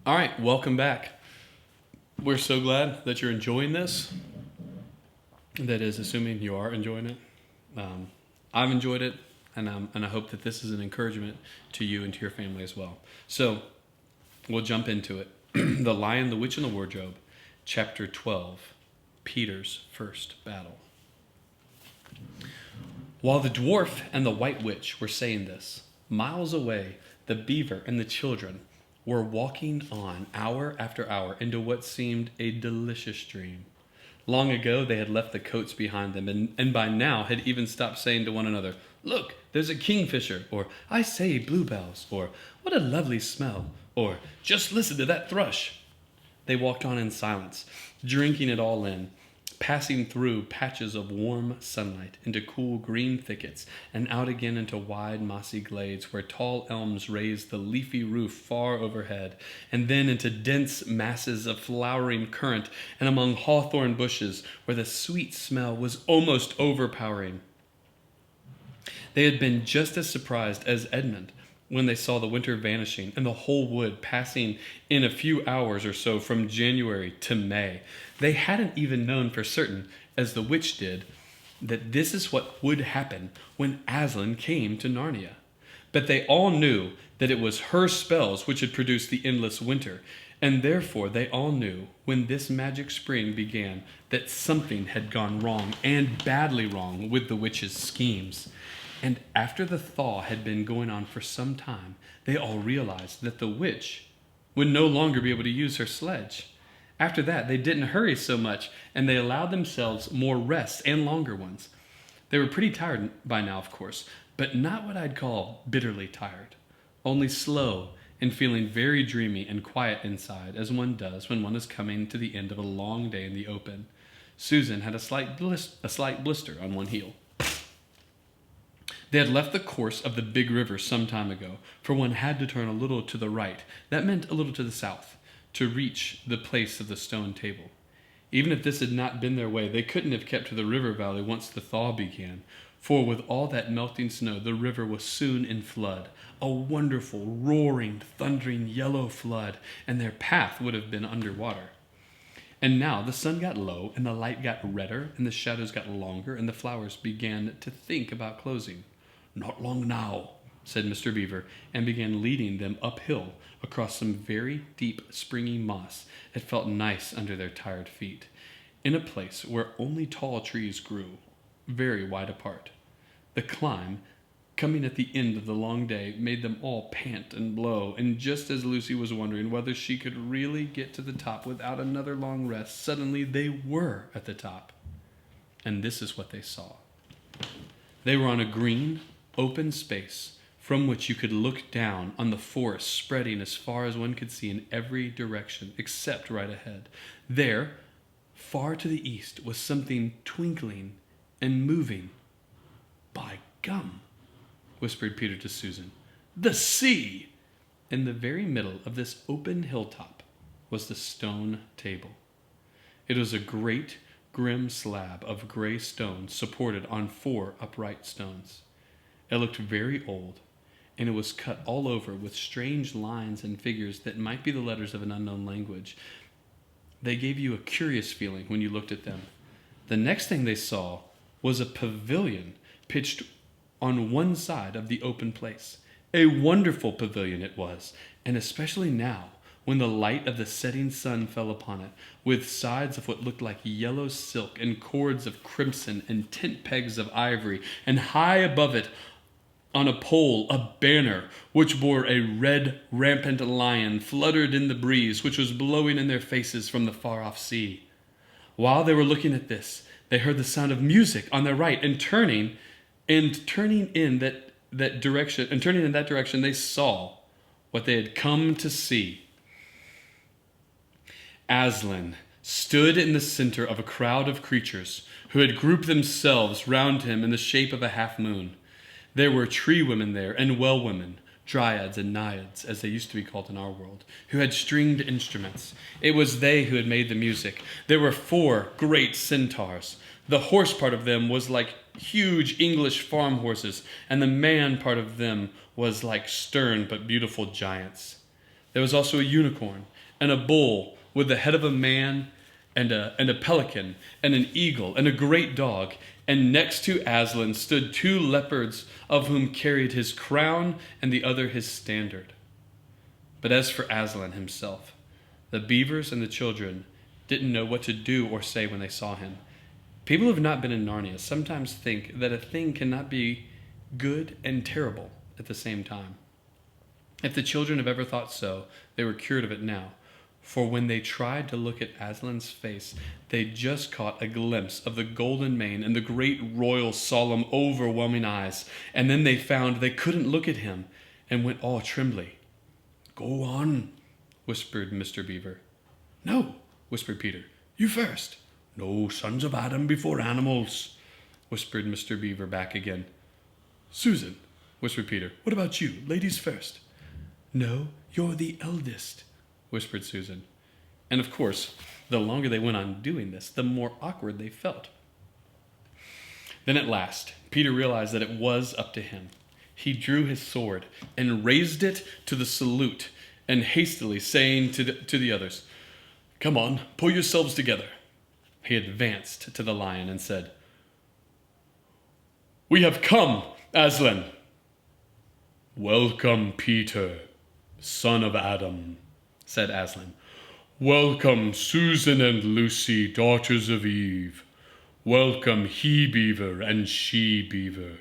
All right, welcome back. We're so glad that you're enjoying this. That is, assuming you are enjoying it. I've enjoyed it, and I hope that this is an encouragement to you and to your family as well. So, we'll jump into it. The Lion, the Witch, and the Wardrobe, Chapter 12, Peter's First Battle. While the dwarf and the white witch were saying this, miles away, the beaver and the children were walking on hour after hour into what seemed a delicious dream. Long ago, they had left the coats behind them, and by now had even stopped saying to one another, "Look, there's a kingfisher," or "I say, bluebells," or "What a lovely smell," or "Just listen to that thrush." They walked on in silence, drinking it all in, passing through patches of warm sunlight, into cool green thickets, and out again into wide mossy glades where tall elms raised the leafy roof far overhead, and then into dense masses of flowering currant, and among hawthorn bushes where the sweet smell was almost overpowering. They had been just as surprised as Edmund when they saw the winter vanishing and the whole wood passing in a few hours or so from January to May. They hadn't even known for certain, as the witch did, that this is what would happen when Aslan came to Narnia. But they all knew that it was her spells which had produced the endless winter, and therefore they all knew when this magic spring began that something had gone wrong, and badly wrong, with the witch's schemes. And after the thaw had been going on for some time, they all realized that the witch would no longer be able to use her sledge. After that, they didn't hurry so much, and they allowed themselves more rests and longer ones. They were pretty tired by now, of course, but not what I'd call bitterly tired, only slow and feeling very dreamy and quiet inside, as one does when one is coming to the end of a long day in the open. Susan had a slight blister on one heel. They had left the course of the big river some time ago, for one had to turn a little to the right, that meant a little to the south, to reach the place of the stone table. Even if this had not been their way, they couldn't have kept to the river valley once the thaw began, for with all that melting snow, the river was soon in flood, a wonderful, roaring, thundering yellow flood, and their path would have been under water. And now the sun got low, and the light got redder, and the shadows got longer, and the flowers began to think about closing. "Not long now," said Mr. Beaver, and began leading them uphill across some very deep, springy moss. It felt nice under their tired feet, in a place where only tall trees grew, very wide apart. The climb, coming at the end of the long day, made them all pant and blow, and just as Lucy was wondering whether she could really get to the top without another long rest, suddenly they were at the top. And this is what they saw. They were on a green, open space from which you could look down on the forest spreading as far as one could see in every direction except right ahead. There, far to the east, was something twinkling and moving. "By gum," whispered Peter to Susan, "the sea!" In the very middle of this open hilltop was the stone table. It was a great, grim slab of gray stone supported on 4 upright stones. It looked very old, and it was cut all over with strange lines and figures that might be the letters of an unknown language. They gave you a curious feeling when you looked at them. The next thing they saw was a pavilion pitched on one side of the open place. A wonderful pavilion it was, and especially now, when the light of the setting sun fell upon it, with sides of what looked like yellow silk and cords of crimson and tent pegs of ivory, and high above it, on a pole, a banner which bore a red, rampant lion fluttered in the breeze which was blowing in their faces from the far-off sea. While they were looking at this, they heard the sound of music on their right, and turning in that direction, they saw what they had come to see. Aslan stood in the center of a crowd of creatures who had grouped themselves round him in the shape of a half-moon. There were tree women there, and well women, dryads and naiads, as they used to be called in our world, who had stringed instruments. It was they who had made the music. There were 4 great centaurs. The horse part of them was like huge English farm horses, and the man part of them was like stern but beautiful giants. There was also a unicorn, and a bull with the head of a man, and a pelican, and an eagle, and a great dog. And next to Aslan stood 2 leopards, of whom carried his crown and the other his standard. But as for Aslan himself, the beavers and the children didn't know what to do or say when they saw him. People who have not been in Narnia sometimes think that a thing cannot be good and terrible at the same time. If the children have ever thought so, they were cured of it now. For when they tried to look at Aslan's face, they just caught a glimpse of the golden mane and the great royal, solemn, overwhelming eyes. And then they found they couldn't look at him and went all trembly. "Go on," whispered Mr. Beaver. "No," whispered Peter. "You first." "No sons of Adam before animals," whispered Mr. Beaver back again. "Susan," whispered Peter, "what about you? Ladies first." "No, you're the eldest," whispered Susan. And of course, the longer they went on doing this, the more awkward they felt. Then at last, Peter realized that it was up to him. He drew his sword and raised it to the salute, and hastily saying to the others, "Come on, pull yourselves together," he advanced to the lion and said, "We have come, Aslan." "Welcome, Peter, son of Adam," said Aslan. "Welcome, Susan and Lucy, daughters of Eve. Welcome, he-beaver and she-beaver."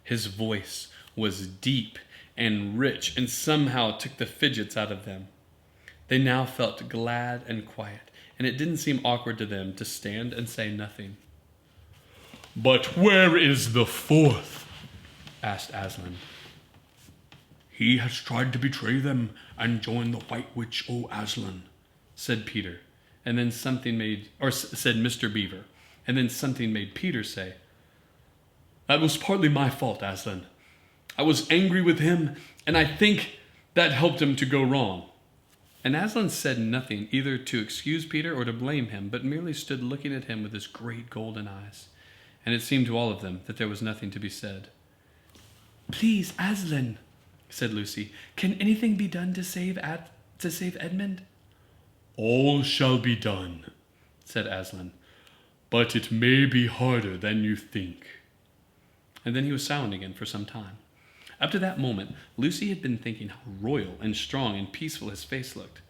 His voice was deep and rich and somehow took the fidgets out of them. They now felt glad and quiet, and it didn't seem awkward to them to stand and say nothing. "But where is the 4th?" asked Aslan. "He has tried to betray them and join the White Witch, O Aslan," said Peter, and then said Mr. Beaver, and then something made Peter say, "That was partly my fault, Aslan. I was angry with him, and I think that helped him to go wrong." And Aslan said nothing either to excuse Peter or to blame him, but merely stood looking at him with his great golden eyes. And it seemed to all of them that there was nothing to be said. "Please, Aslan," said Lucy, "can anything be done to save Edmund?" "All shall be done," said Aslan, "but it may be harder than you think." And then he was silent again for some time. Up to that moment, Lucy had been thinking how royal and strong and peaceful his face looked.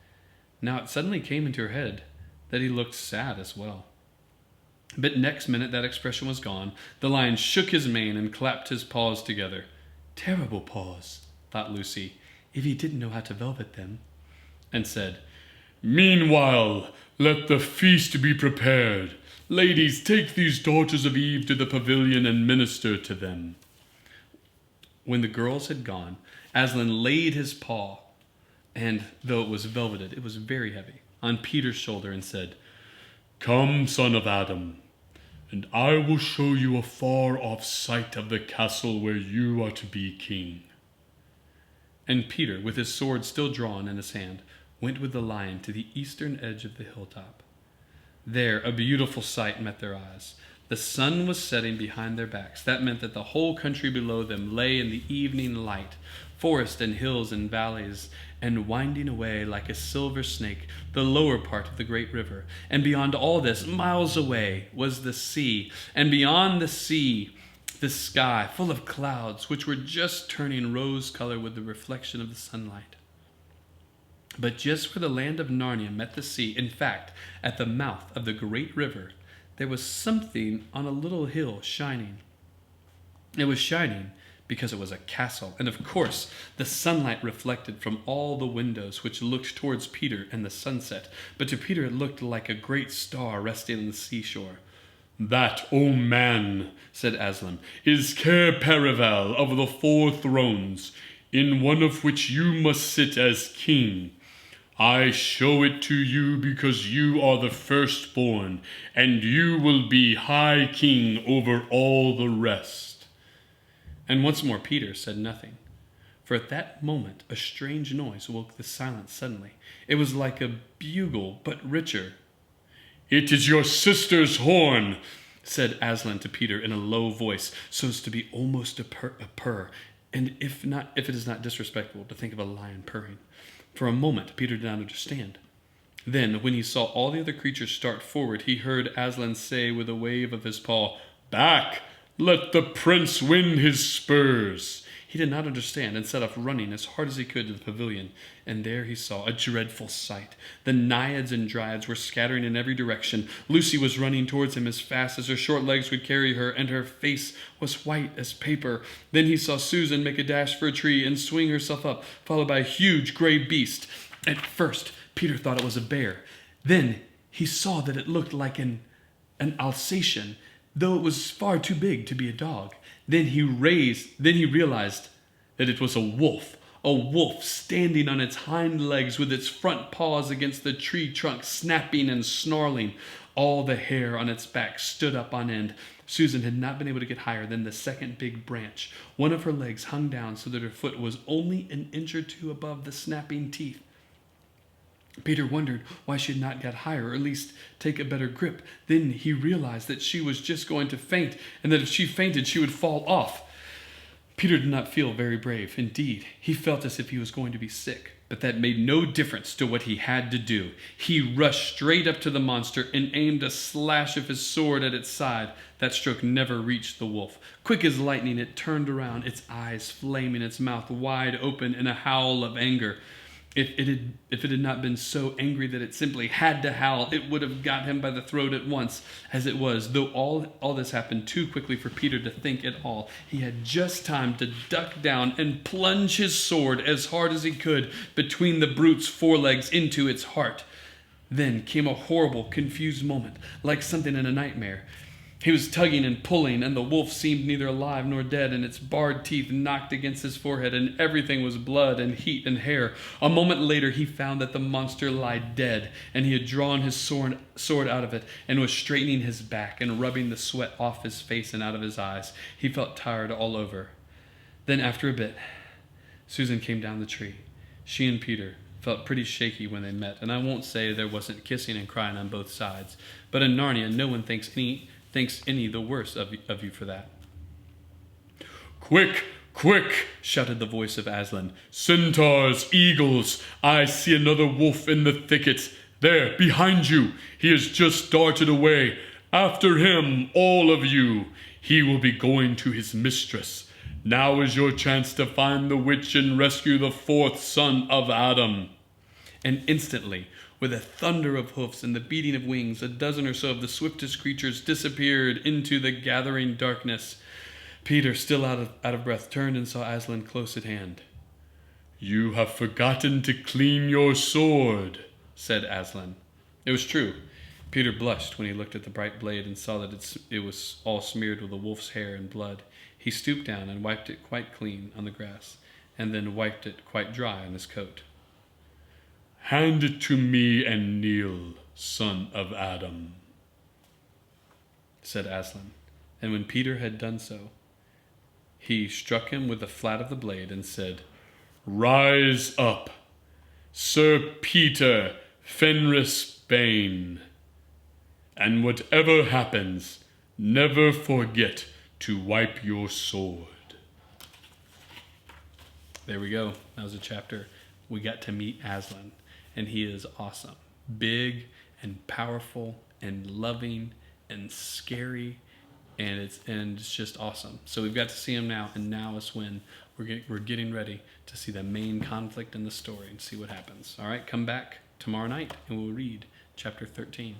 Now it suddenly came into her head that he looked sad as well. But next minute that expression was gone. The lion shook his mane and clapped his paws together. "Terrible paws," thought Lucy, "if he didn't know how to velvet them," and said, "Meanwhile, let the feast be prepared. Ladies, take these daughters of Eve to the pavilion and minister to them." When the girls had gone, Aslan laid his paw, and though it was velveted, it was very heavy, on Peter's shoulder and said, "Come, son of Adam, and I will show you a far-off sight of the castle where you are to be king." And Peter, with his sword still drawn in his hand, went with the lion to the eastern edge of the hilltop. There a beautiful sight met their eyes. The sun was setting behind their backs. That meant that the whole country below them lay in the evening light, forest and hills and valleys, and winding away like a silver snake, the lower part of the great river. And beyond all this, miles away, was the sea, and beyond the sea, the sky, full of clouds, which were just turning rose color with the reflection of the sunlight. But just where the land of Narnia met the sea, in fact, at the mouth of the great river, there was something on a little hill shining. It was shining because it was a castle, and of course the sunlight reflected from all the windows which looked towards Peter and the sunset, but to Peter it looked like a great star resting on the seashore. "That, O man," said Aslan, "is Cair Paravel of the 4 thrones, in one of which you must sit as king. I show it to you because you are the firstborn, and you will be high king over all the rest." And once more Peter said nothing, for at that moment a strange noise woke the silence suddenly. It was like a bugle, but richer. "It is your sister's horn," said Aslan to Peter in a low voice, so as to be almost a purr, and if it is not disrespectful to think of a lion purring. For a moment, Peter did not understand. Then, when he saw all the other creatures start forward, he heard Aslan say with a wave of his paw, "Back! Let the prince win his spurs!" He did not understand and set off running as hard as he could to the pavilion, and there he saw a dreadful sight. The naiads and dryads were scattering in every direction. Lucy was running towards him as fast as her short legs would carry her, and her face was white as paper. Then he saw Susan make a dash for a tree and swing herself up, followed by a huge gray beast. At first, Peter thought it was a bear. Then he saw that it looked like an Alsatian, though it was far too big to be a dog. Then he realized that it was a wolf standing on its hind legs with its front paws against the tree trunk, snapping and snarling. All the hair on its back stood up on end. Susan had not been able to get higher than the second big branch. One of her legs hung down so that her foot was only an inch or two above the snapping teeth. Peter wondered why she had not got higher, or at least take a better grip. Then he realized that she was just going to faint, and that if she fainted, she would fall off. Peter did not feel very brave. Indeed, he felt as if he was going to be sick, but that made no difference to what he had to do. He rushed straight up to the monster and aimed a slash of his sword at its side. That stroke never reached the wolf. Quick as lightning, it turned around, its eyes flaming, its mouth wide open in a howl of anger. If it had not been so angry that it simply had to howl, it would have got him by the throat at once. As it was, though all this happened too quickly for Peter to think at all, he had just time to duck down and plunge his sword as hard as he could between the brute's forelegs into its heart. Then came a horrible, confused moment, like something in a nightmare. He was tugging and pulling, and the wolf seemed neither alive nor dead, and its bared teeth knocked against his forehead, and everything was blood and heat and hair. A moment later, he found that the monster lay dead, and he had drawn his sword out of it, and was straightening his back and rubbing the sweat off his face and out of his eyes. He felt tired all over. Then, after a bit, Susan came down the tree. She and Peter felt pretty shaky when they met, and I won't say there wasn't kissing and crying on both sides, but in Narnia, no one thinks any the worse of you for that. "Quick, quick!" shouted the voice of Aslan. "Centaurs, eagles, I see another wolf in the thicket. There, behind you. He has just darted away. After him, all of you. He will be going to his mistress. Now is your chance to find the witch and rescue the fourth son of Adam." And instantly, with a thunder of hoofs and the beating of wings, a dozen or so of the swiftest creatures disappeared into the gathering darkness. Peter, still out of breath, turned and saw Aslan close at hand. "You have forgotten to clean your sword," said Aslan. It was true. Peter blushed when he looked at the bright blade and saw that it was all smeared with a wolf's hair and blood. He stooped down and wiped it quite clean on the grass, and then wiped it quite dry on his coat. "Hand it to me and kneel, son of Adam," said Aslan. And when Peter had done so, he struck him with the flat of the blade and said, "Rise up, Sir Peter Fenris Bane, and whatever happens, never forget to wipe your sword." There we go. That was a chapter. We got to meet Aslan. And he is awesome. Big and powerful and loving and scary, and it's just awesome. So we've got to see him now, and now is when we're getting ready to see the main conflict in the story and see what happens. All right, come back tomorrow night, and we'll read chapter 13.